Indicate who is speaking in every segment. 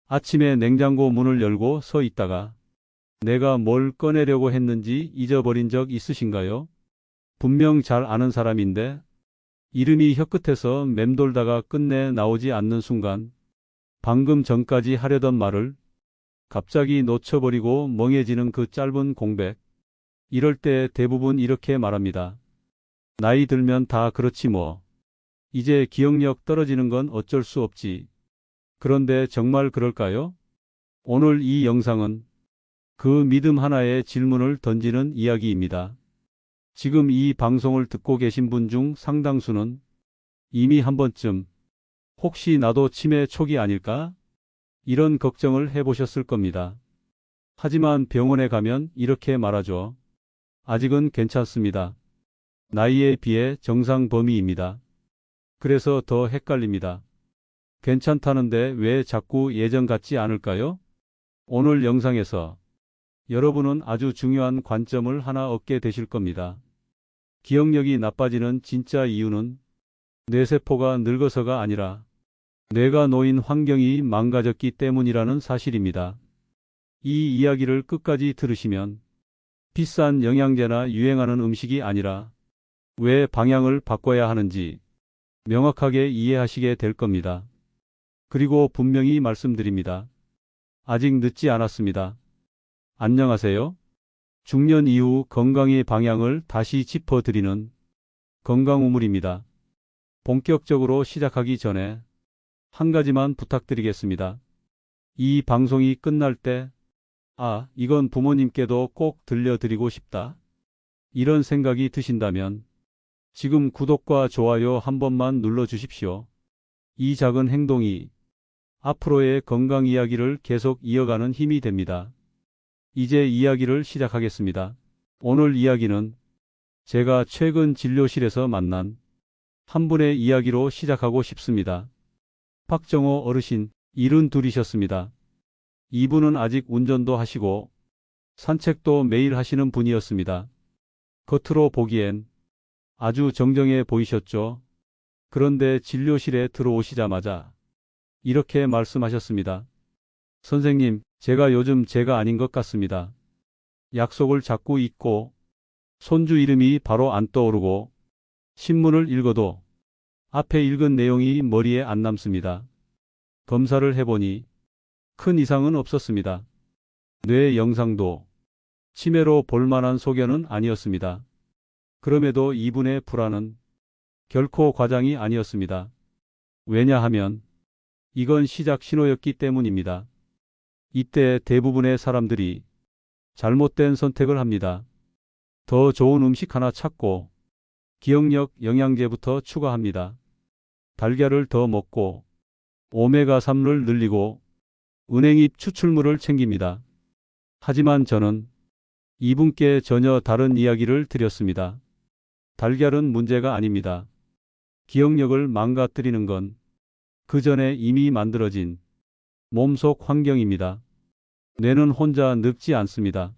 Speaker 1: 아침에 냉장고 문을 열고 서 있다가 내가 뭘 꺼내려고 했는지 잊어버린 적 있으신가요? 분명 잘 아는 사람인데 이름이 혀끝에서 맴돌다가 끝내 나오지 않는 순간 방금 전까지 하려던 말을 갑자기 놓쳐버리고 멍해지는 그 짧은 공백. 이럴 때 대부분 이렇게 말합니다. 나이 들면 다 그렇지 뭐. 이제 기억력 떨어지는 건 어쩔 수 없지. 그런데 정말 그럴까요? 오늘 이 영상은 그 믿음 하나에 질문을 던지는 이야기입니다. 지금 이 방송을 듣고 계신 분 중 상당수는 이미 한 번쯤 혹시 나도 치매 초기 아닐까? 이런 걱정을 해보셨을 겁니다. 하지만 병원에 가면 이렇게 말하죠. 아직은 괜찮습니다. 나이에 비해 정상 범위입니다. 그래서 더 헷갈립니다. 괜찮다는데 왜 자꾸 예전 같지 않을까요? 오늘 영상에서 여러분은 아주 중요한 관점을 하나 얻게 되실 겁니다. 기억력이 나빠지는 진짜 이유는 뇌세포가 늙어서가 아니라 뇌가 놓인 환경이 망가졌기 때문이라는 사실입니다. 이 이야기를 끝까지 들으시면 비싼 영양제나 유행하는 음식이 아니라 왜 방향을 바꿔야 하는지 명확하게 이해하시게 될 겁니다. 그리고 분명히 말씀드립니다. 아직 늦지 않았습니다. 안녕하세요. 중년 이후 건강의 방향을 다시 짚어드리는 건강우물입니다. 본격적으로 시작하기 전에 한 가지만 부탁드리겠습니다. 이 방송이 끝날 때, 이건 부모님께도 꼭 들려드리고 싶다. 이런 생각이 드신다면 지금 구독과 좋아요 한 번만 눌러주십시오. 이 작은 행동이 앞으로의 건강 이야기를 계속 이어가는 힘이 됩니다. 이제 이야기를 시작하겠습니다. 오늘 이야기는 제가 최근 진료실에서 만난 한 분의 이야기로 시작하고 싶습니다. 박정호 어르신, 72이셨습니다. 이분은 아직 운전도 하시고 산책도 매일 하시는 분이었습니다. 겉으로 보기엔 아주 정정해 보이셨죠? 그런데 진료실에 들어오시자마자 이렇게 말씀하셨습니다. 선생님, 제가 요즘 제가 아닌 것 같습니다. 약속을 자꾸 잊고 손주 이름이 바로 안 떠오르고 신문을 읽어도 앞에 읽은 내용이 머리에 안 남습니다. 검사를 해보니 큰 이상은 없었습니다. 뇌 영상도 치매로 볼만한 소견은 아니었습니다. 그럼에도 이분의 불안은 결코 과장이 아니었습니다. 왜냐하면 이건 시작 신호였기 때문입니다. 이때 대부분의 사람들이 잘못된 선택을 합니다. 더 좋은 음식 하나 찾고 기억력 영양제부터 추가합니다. 달걀을 더 먹고 오메가3를 늘리고 은행잎 추출물을 챙깁니다. 하지만 저는 이분께 전혀 다른 이야기를 드렸습니다. 달걀은 문제가 아닙니다. 기억력을 망가뜨리는 건 그 전에 이미 만들어진 몸속 환경입니다. 뇌는 혼자 늙지 않습니다.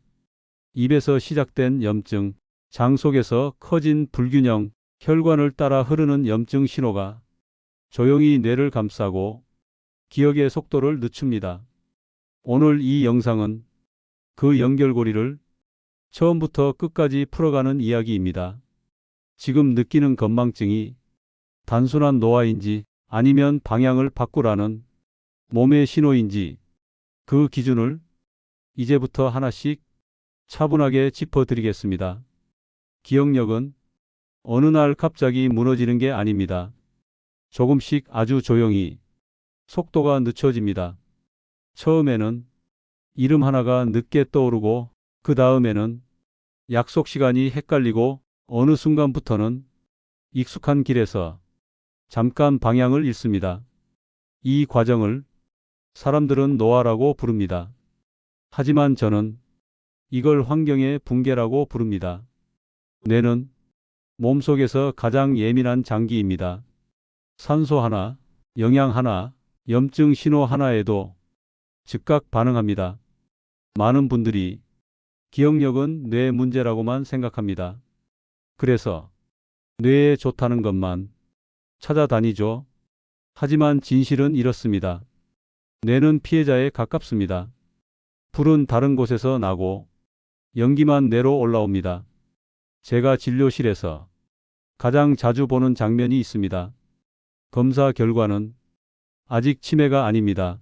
Speaker 1: 입에서 시작된 염증, 장 속에서 커진 불균형, 혈관을 따라 흐르는 염증 신호가 조용히 뇌를 감싸고 기억의 속도를 늦춥니다. 오늘 이 영상은 그 연결고리를 처음부터 끝까지 풀어가는 이야기입니다. 지금 느끼는 건망증이 단순한 노화인지 아니면 방향을 바꾸라는 몸의 신호인지 그 기준을 이제부터 하나씩 차분하게 짚어드리겠습니다. 기억력은 어느 날 갑자기 무너지는 게 아닙니다. 조금씩 아주 조용히 속도가 늦춰집니다. 처음에는 이름 하나가 늦게 떠오르고 그 다음에는 약속 시간이 헷갈리고 어느 순간부터는 익숙한 길에서 잠깐 방향을 잃습니다. 이 과정을 사람들은 노화라고 부릅니다. 하지만 저는 이걸 환경의 붕괴라고 부릅니다. 뇌는 몸속에서 가장 예민한 장기입니다. 산소 하나, 영양 하나, 염증 신호 하나에도 즉각 반응합니다. 많은 분들이 기억력은 뇌 문제라고만 생각합니다. 그래서 뇌에 좋다는 것만 찾아다니죠. 하지만 진실은 이렇습니다. 뇌는 피해자에 가깝습니다. 불은 다른 곳에서 나고 연기만 뇌로 올라옵니다. 제가 진료실에서 가장 자주 보는 장면이 있습니다. 검사 결과는 아직 치매가 아닙니다.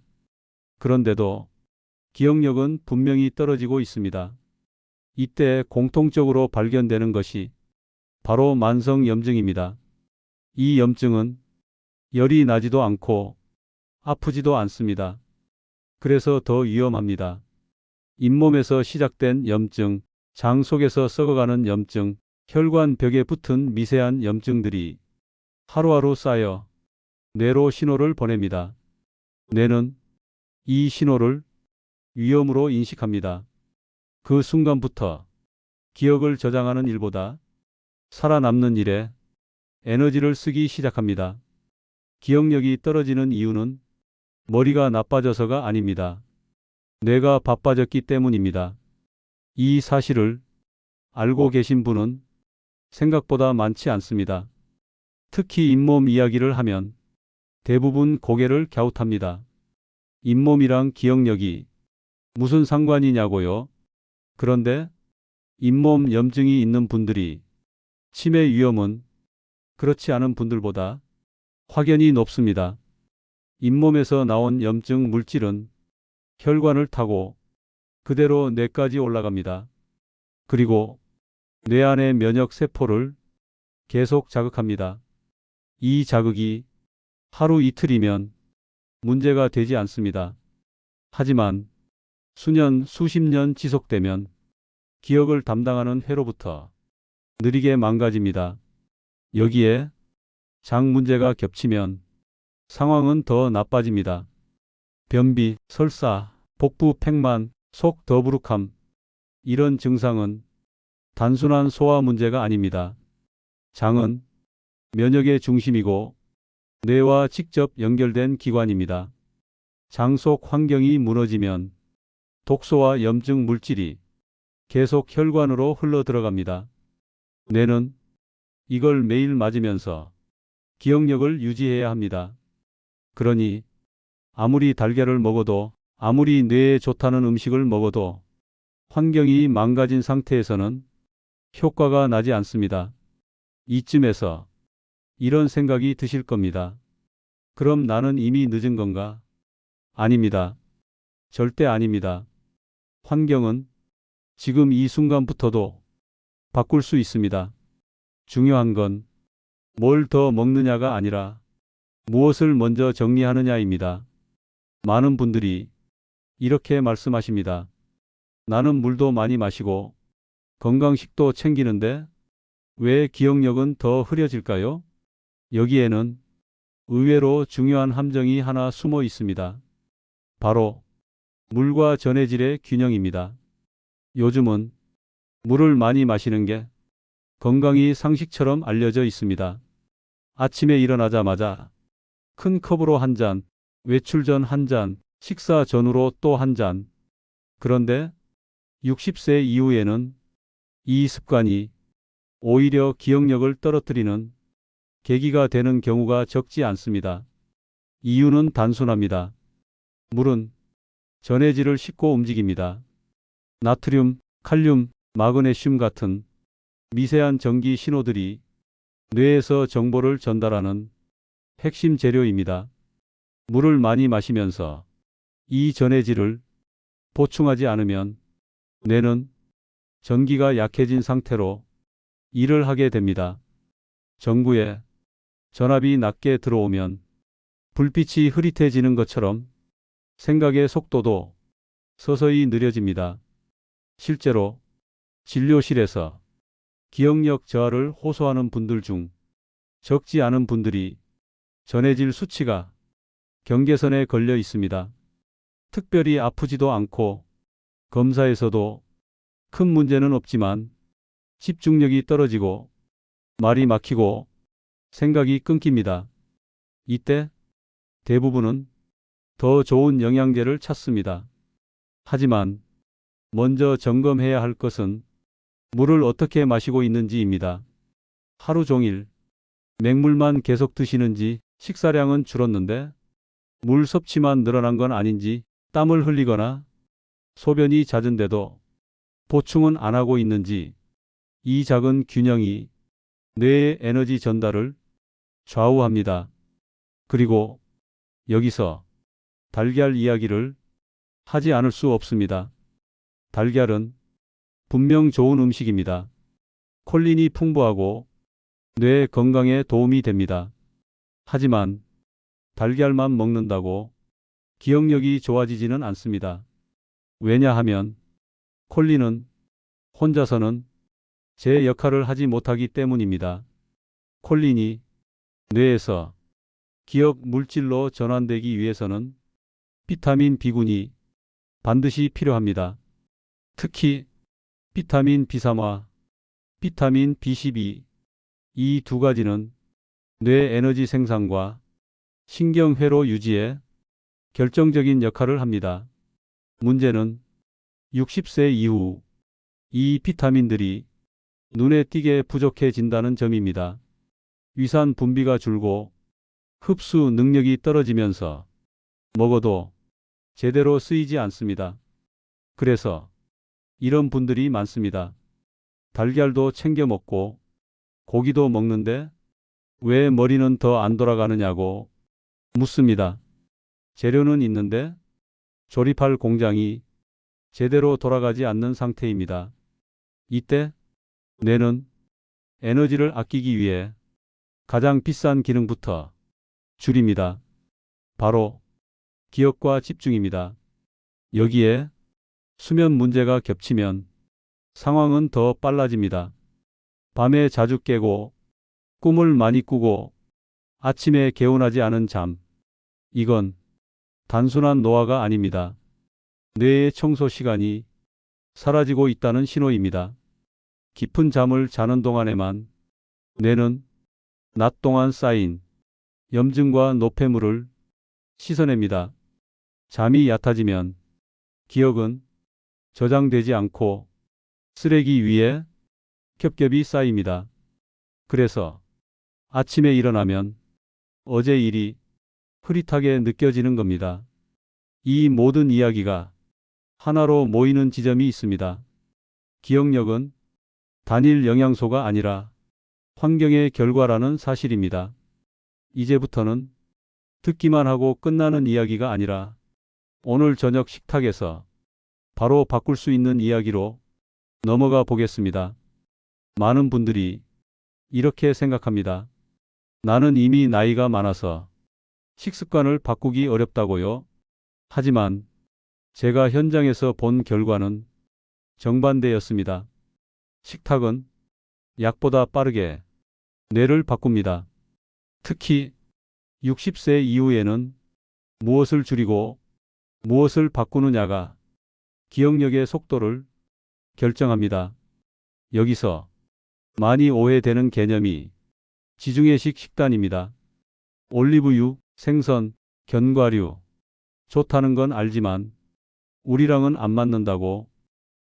Speaker 1: 그런데도 기억력은 분명히 떨어지고 있습니다. 이때 공통적으로 발견되는 것이 바로 만성 염증입니다. 이 염증은 열이 나지도 않고 아프지도 않습니다. 그래서 더 위험합니다. 잇몸에서 시작된 염증, 장 속에서 썩어가는 염증, 혈관 벽에 붙은 미세한 염증들이 하루하루 쌓여 뇌로 신호를 보냅니다. 뇌는 이 신호를 위험으로 인식합니다. 그 순간부터 기억을 저장하는 일보다 살아남는 일에 에너지를 쓰기 시작합니다. 기억력이 떨어지는 이유는 머리가 나빠져서가 아닙니다. 뇌가 바빠졌기 때문입니다. 이 사실을 알고 계신 분은 생각보다 많지 않습니다. 특히 잇몸 이야기를 하면 대부분 고개를 갸웃합니다. 잇몸이랑 기억력이 무슨 상관이냐고요? 그런데 잇몸 염증이 있는 분들이 치매 위험은 그렇지 않은 분들보다 확연히 높습니다. 잇몸에서 나온 염증 물질은 혈관을 타고 그대로 뇌까지 올라갑니다. 그리고 뇌 안의 면역 세포를 계속 자극합니다. 이 자극이 하루 이틀이면 문제가 되지 않습니다. 하지만 수년, 수십 년 지속되면 기억을 담당하는 회로부터 느리게 망가집니다. 여기에 장 문제가 겹치면 상황은 더 나빠집니다. 변비, 설사, 복부 팽만, 속 더부룩함, 이런 증상은 단순한 소화 문제가 아닙니다. 장은 면역의 중심이고 뇌와 직접 연결된 기관입니다. 장 속 환경이 무너지면 독소와 염증 물질이 계속 혈관으로 흘러 들어갑니다. 뇌는 이걸 매일 맞으면서 기억력을 유지해야 합니다. 그러니 아무리 달걀을 먹어도, 아무리 뇌에 좋다는 음식을 먹어도 환경이 망가진 상태에서는 효과가 나지 않습니다. 이쯤에서 이런 생각이 드실 겁니다. 그럼 나는 이미 늦은 건가? 아닙니다. 절대 아닙니다. 환경은 지금 이 순간부터도 바꿀 수 있습니다. 중요한 건 뭘 더 먹느냐가 아니라 무엇을 먼저 정리하느냐입니다. 많은 분들이 이렇게 말씀하십니다. 나는 물도 많이 마시고 건강식도 챙기는데 왜 기억력은 더 흐려질까요? 여기에는 의외로 중요한 함정이 하나 숨어 있습니다. 바로 물과 전해질의 균형입니다. 요즘은 물을 많이 마시는 게 건강이 상식처럼 알려져 있습니다. 아침에 일어나자마자 큰 컵으로 한 잔, 외출 전 한 잔, 식사 전후로 또 한 잔. 그런데 60세 이후에는 이 습관이 오히려 기억력을 떨어뜨리는 계기가 되는 경우가 적지 않습니다. 이유는 단순합니다. 물은 전해질을 싣고 움직입니다. 나트륨, 칼륨, 마그네슘 같은 미세한 전기 신호들이 뇌에서 정보를 전달하는 핵심 재료입니다. 물을 많이 마시면서 이 전해질을 보충하지 않으면 뇌는 전기가 약해진 상태로 일을 하게 됩니다. 전구에 전압이 낮게 들어오면 불빛이 흐릿해지는 것처럼 생각의 속도도 서서히 느려집니다. 실제로 진료실에서 기억력 저하를 호소하는 분들 중 적지 않은 분들이 전해질 수치가 경계선에 걸려 있습니다. 특별히 아프지도 않고 검사에서도 큰 문제는 없지만 집중력이 떨어지고 말이 막히고 생각이 끊깁니다. 이때 대부분은 더 좋은 영양제를 찾습니다. 하지만 먼저 점검해야 할 것은 물을 어떻게 마시고 있는지입니다. 하루 종일 맹물만 계속 드시는지, 식사량은 줄었는데 물 섭취만 늘어난 건 아닌지 땀을 흘리거나 소변이 잦은데도 보충은 안 하고 있는지 이 작은 균형이 뇌의 에너지 전달을 좌우합니다. 그리고 여기서 달걀 이야기를 하지 않을 수 없습니다. 달걀은 분명 좋은 음식입니다. 콜린이 풍부하고 뇌 건강에 도움이 됩니다. 하지만 달걀만 먹는다고 기억력이 좋아지지는 않습니다. 왜냐하면 콜린은 혼자서는 제 역할을 하지 못하기 때문입니다. 콜린이 뇌에서 기억 물질로 전환되기 위해서는 비타민 B군이 반드시 필요합니다. 특히 비타민 B3와 비타민 B12 이 두 가지는 뇌 에너지 생산과 신경회로 유지에 결정적인 역할을 합니다. 문제는 60세 이후 이 비타민들이 눈에 띄게 부족해진다는 점입니다. 위산 분비가 줄고 흡수 능력이 떨어지면서 먹어도 제대로 쓰이지 않습니다. 그래서 이런 분들이 많습니다. 달걀도 챙겨 먹고 고기도 먹는데 왜 머리는 더 안 돌아가느냐고 묻습니다. 재료는 있는데 조립할 공장이 제대로 돌아가지 않는 상태입니다. 이때 뇌는 에너지를 아끼기 위해 가장 비싼 기능부터 줄입니다. 바로 기억과 집중입니다. 여기에 수면 문제가 겹치면 상황은 더 빨라집니다. 밤에 자주 깨고 꿈을 많이 꾸고 아침에 개운하지 않은 잠. 이건 단순한 노화가 아닙니다. 뇌의 청소 시간이 사라지고 있다는 신호입니다. 깊은 잠을 자는 동안에만 뇌는 낮 동안 쌓인 염증과 노폐물을 씻어냅니다. 잠이 얕아지면 기억은 저장되지 않고 쓰레기 위에 겹겹이 쌓입니다. 그래서 아침에 일어나면 어제 일이 흐릿하게 느껴지는 겁니다. 이 모든 이야기가 하나로 모이는 지점이 있습니다. 기억력은 단일 영양소가 아니라 환경의 결과라는 사실입니다. 이제부터는 듣기만 하고 끝나는 이야기가 아니라 오늘 저녁 식탁에서 바로 바꿀 수 있는 이야기로 넘어가 보겠습니다. 많은 분들이 이렇게 생각합니다. 나는 이미 나이가 많아서 식습관을 바꾸기 어렵다고요. 하지만 제가 현장에서 본 결과는 정반대였습니다. 식탁은 약보다 빠르게 뇌를 바꿉니다. 특히 60세 이후에는 무엇을 줄이고 무엇을 바꾸느냐가 기억력의 속도를 결정합니다. 여기서 많이 오해되는 개념이 지중해식 식단입니다. 올리브유, 생선, 견과류 좋다는 건 알지만 우리랑은 안 맞는다고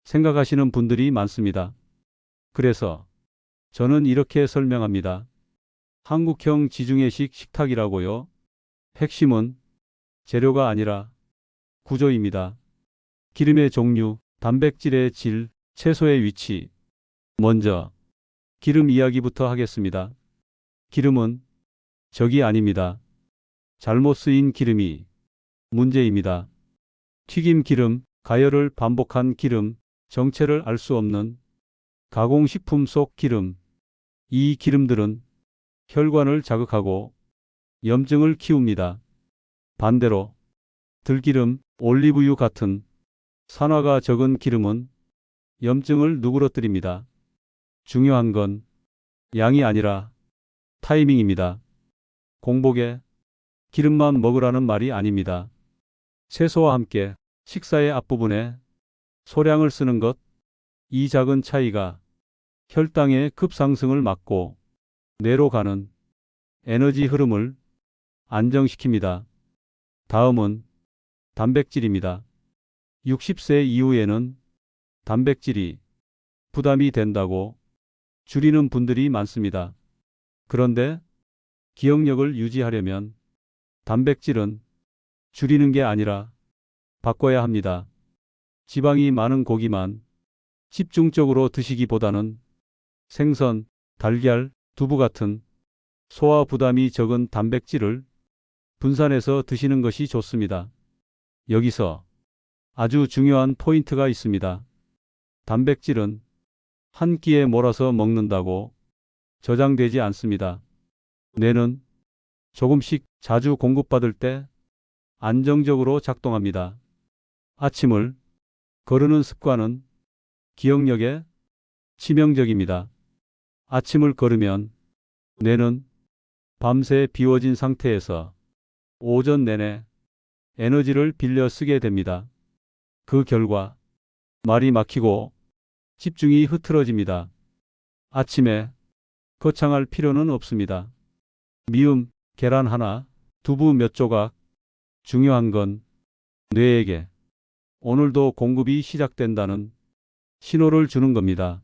Speaker 1: 생각하시는 분들이 많습니다. 그래서 저는 이렇게 설명합니다. 한국형 지중해식 식탁이라고요. 핵심은 재료가 아니라 구조입니다. 기름의 종류, 단백질의 질, 채소의 위치. 먼저 기름 이야기부터 하겠습니다. 기름은 적이 아닙니다. 잘못 쓰인 기름이 문제입니다. 튀김 기름, 가열을 반복한 기름, 정체를 알 수 없는 가공식품 속 기름. 이 기름들은 혈관을 자극하고 염증을 키웁니다. 반대로 들기름, 올리브유 같은 산화가 적은 기름은 염증을 누그러뜨립니다. 중요한 건 양이 아니라 타이밍입니다. 공복에 기름만 먹으라는 말이 아닙니다. 채소와 함께 식사의 앞부분에 소량을 쓰는 것, 이 작은 차이가 혈당의 급상승을 막고 뇌로 가는 에너지 흐름을 안정시킵니다. 다음은 단백질입니다. 60세 이후에는 단백질이 부담이 된다고 줄이는 분들이 많습니다. 그런데 기억력을 유지하려면 단백질은 줄이는 게 아니라 바꿔야 합니다. 지방이 많은 고기만 집중적으로 드시기보다는 생선, 달걀, 두부 같은 소화 부담이 적은 단백질을 분산해서 드시는 것이 좋습니다. 여기서 아주 중요한 포인트가 있습니다. 단백질은 한 끼에 몰아서 먹는다고 저장되지 않습니다. 뇌는 조금씩 자주 공급받을 때 안정적으로 작동합니다. 아침을 거르는 습관은 기억력에 치명적입니다. 아침을 거르면 뇌는 밤새 비워진 상태에서 오전 내내 에너지를 빌려 쓰게 됩니다. 그 결과 말이 막히고 집중이 흐트러집니다. 아침에 거창할 필요는 없습니다. 미음, 계란 하나, 두부 몇 조각. 중요한 건 뇌에게 오늘도 공급이 시작된다는 신호를 주는 겁니다.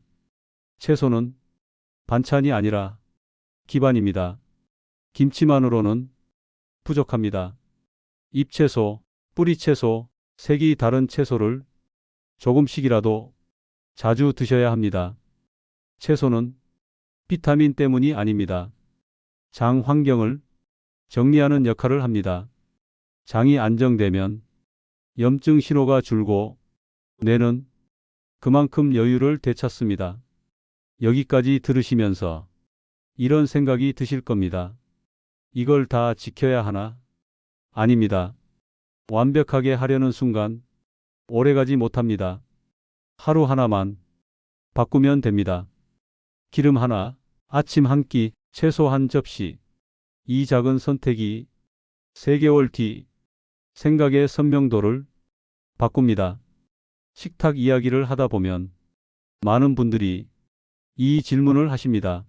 Speaker 1: 채소는 반찬이 아니라 기반입니다. 김치만으로는 부족합니다. 잎채소, 뿌리채소, 색이 다른 채소를 조금씩이라도 자주 드셔야 합니다. 채소는 비타민 때문이 아닙니다. 장 환경을 정리하는 역할을 합니다. 장이 안정되면 염증 신호가 줄고 뇌는 그만큼 여유를 되찾습니다. 여기까지 들으시면서 이런 생각이 드실 겁니다. 이걸 다 지켜야 하나? 아닙니다. 완벽하게 하려는 순간 오래가지 못합니다. 하루 하나만 바꾸면 됩니다. 기름 하나, 아침 한 끼, 채소 한 접시. 이 작은 선택이 3개월 뒤 생각의 선명도를 바꿉니다. 식탁 이야기를 하다 보면 많은 분들이 이 질문을 하십니다.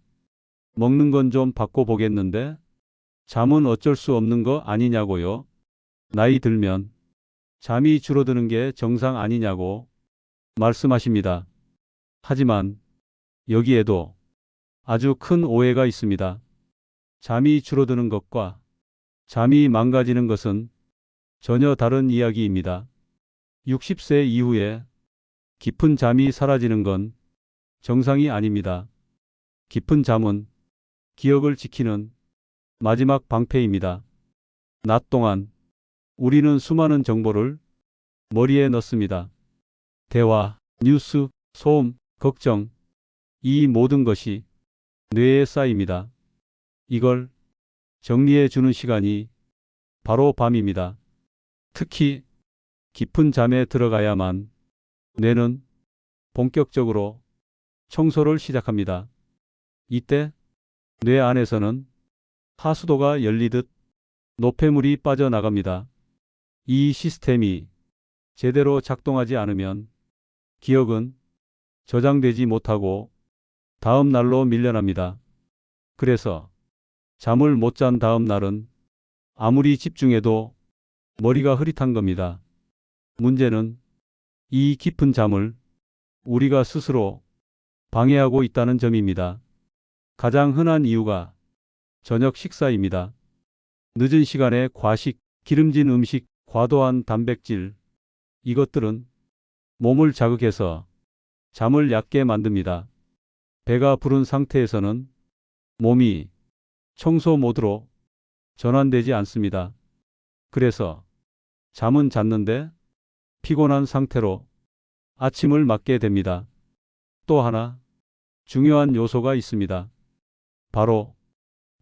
Speaker 1: 먹는 건 좀 바꿔보겠는데 잠은 어쩔 수 없는 거 아니냐고요? 나이 들면 잠이 줄어드는 게 정상 아니냐고 말씀하십니다. 하지만 여기에도 아주 큰 오해가 있습니다. 잠이 줄어드는 것과 잠이 망가지는 것은 전혀 다른 이야기입니다. 60세 이후에 깊은 잠이 사라지는 건 정상이 아닙니다. 깊은 잠은 기억을 지키는 마지막 방패입니다. 낮 동안 우리는 수많은 정보를 머리에 넣습니다. 대화, 뉴스, 소음, 걱정, 이 모든 것이 뇌에 쌓입니다. 이걸 정리해 주는 시간이 바로 밤입니다. 특히 깊은 잠에 들어가야만 뇌는 본격적으로 청소를 시작합니다. 이때 뇌 안에서는 하수도가 열리듯 노폐물이 빠져나갑니다. 이 시스템이 제대로 작동하지 않으면 기억은 저장되지 못하고 다음 날로 밀려납니다. 그래서 잠을 못 잔 다음 날은 아무리 집중해도 머리가 흐릿한 겁니다. 문제는 이 깊은 잠을 우리가 스스로 방해하고 있다는 점입니다. 가장 흔한 이유가 저녁 식사입니다. 늦은 시간에 과식, 기름진 음식, 과도한 단백질, 이것들은 몸을 자극해서 잠을 얕게 만듭니다. 배가 부른 상태에서는 몸이 청소 모드로 전환되지 않습니다. 그래서 잠은 잤는데 피곤한 상태로 아침을 맞게 됩니다. 또 하나 중요한 요소가 있습니다. 바로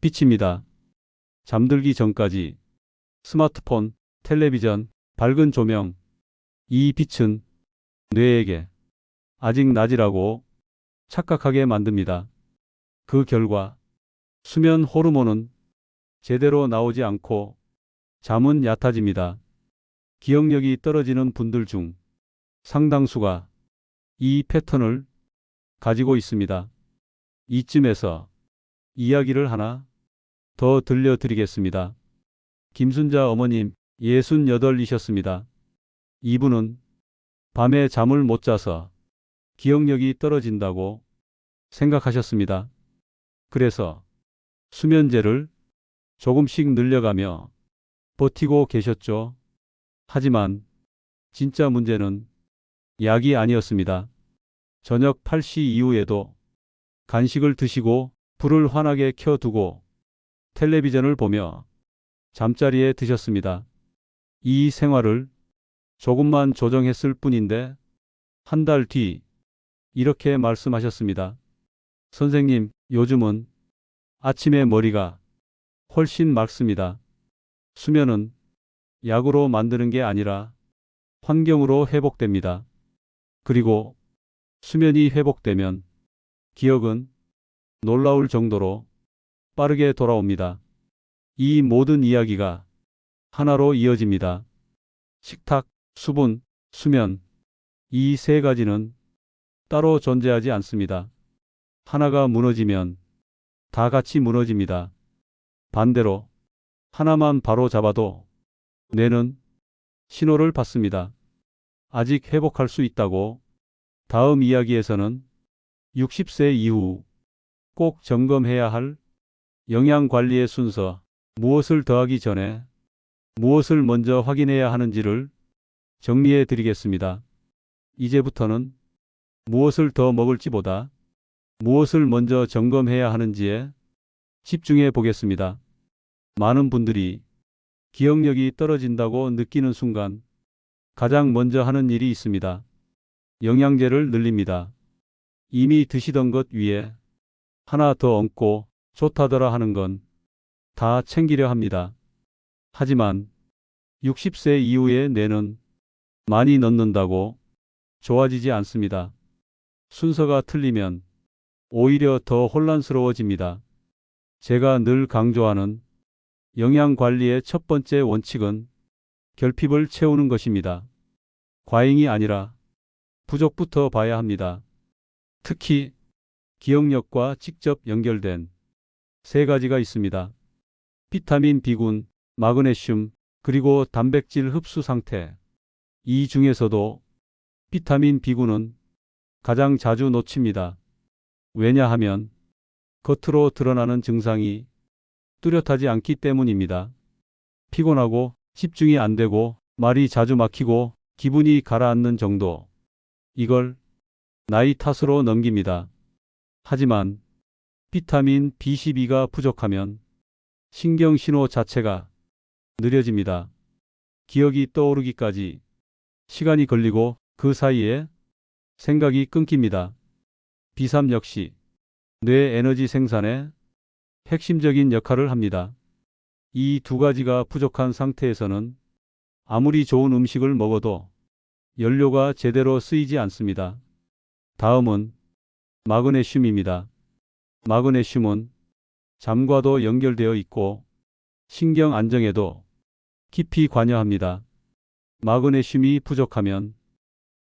Speaker 1: 빛입니다. 잠들기 전까지 스마트폰, 텔레비전, 밝은 조명, 이 빛은 뇌에게 아직 낮이라고 착각하게 만듭니다. 그 결과 수면 호르몬은 제대로 나오지 않고 잠은 얕아집니다. 기억력이 떨어지는 분들 중 상당수가 이 패턴을 가지고 있습니다. 이쯤에서 이야기를 하나 더 들려드리겠습니다. 김순자 어머님 68이셨습니다. 이분은 밤에 잠을 못 자서 기억력이 떨어진다고 생각하셨습니다. 그래서 수면제를 조금씩 늘려가며 버티고 계셨죠. 하지만 진짜 문제는 약이 아니었습니다. 저녁 8시 이후에도 간식을 드시고 불을 환하게 켜두고 텔레비전을 보며 잠자리에 드셨습니다. 이 생활을 조금만 조정했을 뿐인데 한 달 뒤 이렇게 말씀하셨습니다. 선생님, 요즘은 아침에 머리가 훨씬 맑습니다. 수면은 약으로 만드는 게 아니라 환경으로 회복됩니다. 그리고 수면이 회복되면 기억은 놀라울 정도로 빠르게 돌아옵니다. 이 모든 이야기가 하나로 이어집니다. 식탁, 수분, 수면, 이 세 가지는 따로 존재하지 않습니다. 하나가 무너지면 다 같이 무너집니다. 반대로 하나만 바로 잡아도 뇌는 신호를 받습니다. 아직 회복할 수 있다고. 다음 이야기에서는 60세 이후 꼭 점검해야 할 영양 관리의 순서, 무엇을 더하기 전에 무엇을 먼저 확인해야 하는지를 정리해 드리겠습니다. 이제부터는 무엇을 더 먹을지보다 무엇을 먼저 점검해야 하는지에 집중해 보겠습니다. 많은 분들이 기억력이 떨어진다고 느끼는 순간 가장 먼저 하는 일이 있습니다. 영양제를 늘립니다. 이미 드시던 것 위에 하나 더 얹고 좋다더라 하는 건 다 챙기려 합니다. 하지만 60세 이후의 뇌는 많이 넣는다고 좋아지지 않습니다. 순서가 틀리면 오히려 더 혼란스러워집니다. 제가 늘 강조하는 영양 관리의 첫 번째 원칙은 결핍을 채우는 것입니다. 과잉이 아니라 부족부터 봐야 합니다. 특히 기억력과 직접 연결된 세 가지가 있습니다. 비타민 B군, 마그네슘, 그리고 단백질 흡수 상태. 이 중에서도 비타민 B군은 가장 자주 놓칩니다. 왜냐하면 겉으로 드러나는 증상이 뚜렷하지 않기 때문입니다. 피곤하고 집중이 안 되고 말이 자주 막히고 기분이 가라앉는 정도. 이걸 나이 탓으로 넘깁니다. 하지만 비타민 B12가 부족하면 신경신호 자체가 느려집니다. 기억이 떠오르기까지 시간이 걸리고 그 사이에 생각이 끊깁니다. B3 역시 뇌 에너지 생산에 핵심적인 역할을 합니다. 이 두 가지가 부족한 상태에서는 아무리 좋은 음식을 먹어도 연료가 제대로 쓰이지 않습니다. 다음은 마그네슘입니다. 마그네슘은 잠과도 연결되어 있고 신경 안정에도 깊이 관여합니다. 마그네슘이 부족하면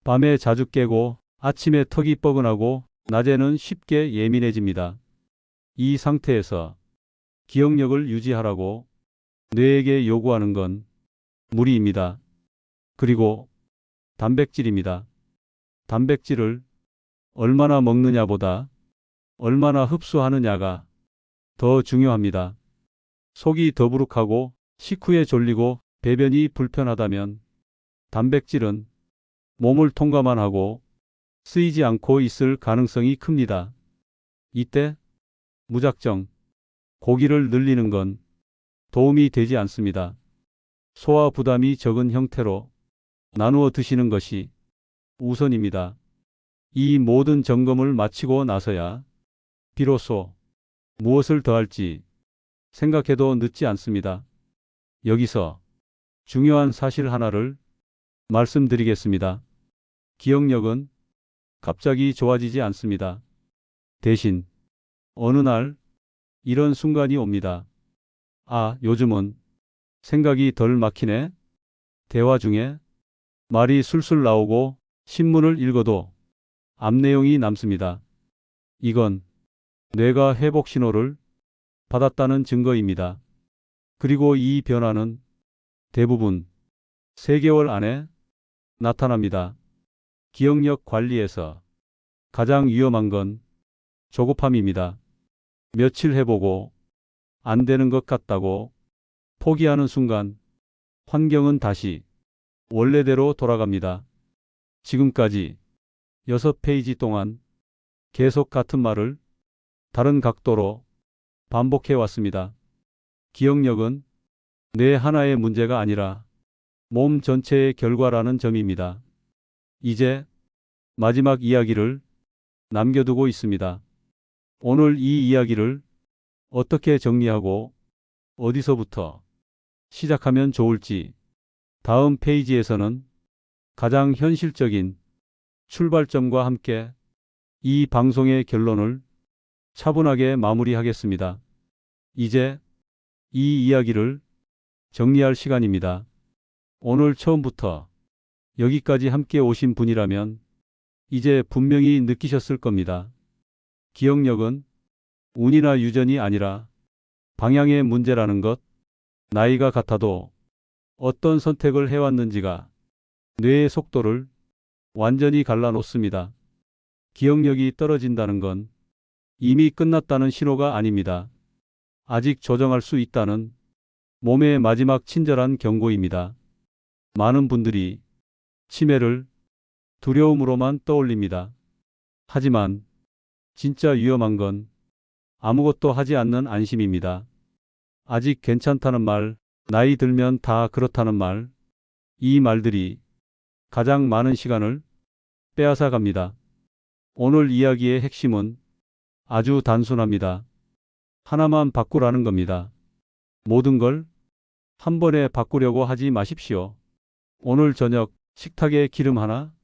Speaker 1: 밤에 자주 깨고 아침에 턱이 뻐근하고 낮에는 쉽게 예민해집니다. 이 상태에서 기억력을 유지하라고 뇌에게 요구하는 건 무리입니다. 그리고 단백질입니다. 단백질을 얼마나 먹느냐보다 얼마나 흡수하느냐가 더 중요합니다. 속이 더부룩하고 식후에 졸리고 배변이 불편하다면 단백질은 몸을 통과만 하고 쓰이지 않고 있을 가능성이 큽니다. 이때 무작정 고기를 늘리는 건 도움이 되지 않습니다. 소화 부담이 적은 형태로 나누어 드시는 것이 우선입니다. 이 모든 점검을 마치고 나서야 비로소 무엇을 더할지 생각해도 늦지 않습니다. 여기서 중요한 사실 하나를 말씀드리겠습니다. 기억력은 갑자기 좋아지지 않습니다. 대신 어느 날 이런 순간이 옵니다. 아, 요즘은 생각이 덜 막히네. 대화 중에 말이 술술 나오고 신문을 읽어도 앞 내용이 남습니다. 이건 뇌가 회복 신호를 받았다는 증거입니다. 그리고 이 변화는 대부분 3개월 안에 나타납니다. 기억력 관리에서 가장 위험한 건 조급함입니다. 며칠 해보고 안 되는 것 같다고 포기하는 순간 환경은 다시 원래대로 돌아갑니다. 지금까지 6페이지 동안 계속 같은 말을 다른 각도로 반복해 왔습니다. 기억력은 뇌 하나의 문제가 아니라 몸 전체의 결과라는 점입니다. 이제 마지막 이야기를 남겨두고 있습니다. 오늘 이 이야기를 어떻게 정리하고 어디서부터 시작하면 좋을지 다음 페이지에서는 가장 현실적인 출발점과 함께 이 방송의 결론을 차분하게 마무리하겠습니다. 이제 이 이야기를 정리할 시간입니다. 오늘 처음부터 여기까지 함께 오신 분이라면 이제 분명히 느끼셨을 겁니다. 기억력은 운이나 유전이 아니라 방향의 문제라는 것, 나이가 같아도 어떤 선택을 해왔는지가 뇌의 속도를 완전히 갈라놓습니다. 기억력이 떨어진다는 건 이미 끝났다는 신호가 아닙니다. 아직 조정할 수 있다는 몸의 마지막 친절한 경고입니다. 많은 분들이 치매를 두려움으로만 떠올립니다. 하지만 진짜 위험한 건 아무것도 하지 않는 안심입니다. 아직 괜찮다는 말, 나이 들면 다 그렇다는 말, 이 말들이 가장 많은 시간을 빼앗아 갑니다. 오늘 이야기의 핵심은 아주 단순합니다. 하나만 바꾸라는 겁니다. 모든 걸 한 번에 바꾸려고 하지 마십시오. 오늘 저녁 식탁에 기름 하나,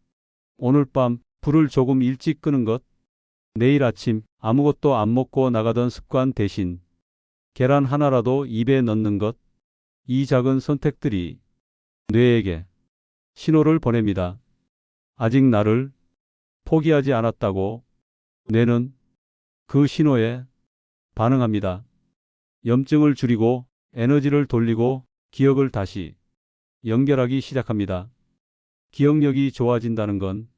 Speaker 1: 오늘 밤 불을 조금 일찍 끄는 것, 내일 아침 아무것도 안 먹고 나가던 습관 대신 계란 하나라도 입에 넣는 것, 이 작은 선택들이 뇌에게 신호를 보냅니다. 아직 나를 포기하지 않았다고 뇌는 그 신호에 반응합니다. 염증을 줄이고 에너지를 돌리고 기억을 다시 연결하기 시작합니다. 기억력이 좋아진다는 건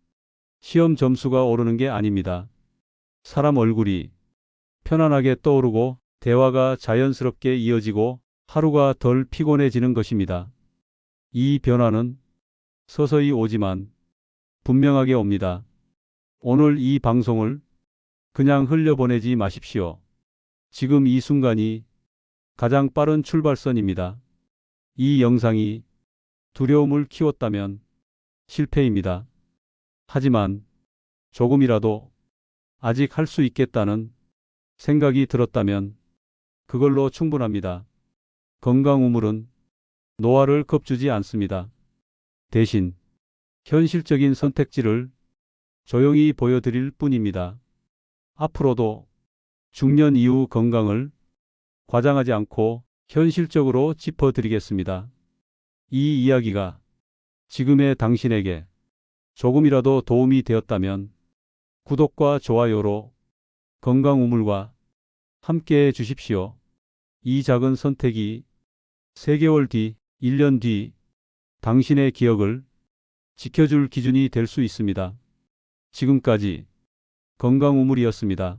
Speaker 1: 시험 점수가 오르는 게 아닙니다. 사람 얼굴이 편안하게 떠오르고 대화가 자연스럽게 이어지고 하루가 덜 피곤해지는 것입니다. 이 변화는 서서히 오지만 분명하게 옵니다. 오늘 이 방송을 그냥 흘려보내지 마십시오. 지금 이 순간이 가장 빠른 출발선입니다. 이 영상이 두려움을 키웠다면 실패입니다. 하지만 조금이라도 아직 할 수 있겠다는 생각이 들었다면 그걸로 충분합니다. 건강 우물은 노화를 겁주지 않습니다. 대신 현실적인 선택지를 조용히 보여드릴 뿐입니다. 앞으로도 중년 이후 건강을 과장하지 않고 현실적으로 짚어드리겠습니다. 이 이야기가 지금의 당신에게 조금이라도 도움이 되었다면 구독과 좋아요로 건강 우물과 함께 해 주십시오. 이 작은 선택이 3개월 뒤, 1년 뒤 당신의 기억을 지켜줄 기준이 될 수 있습니다. 지금까지 건강 우물이었습니다.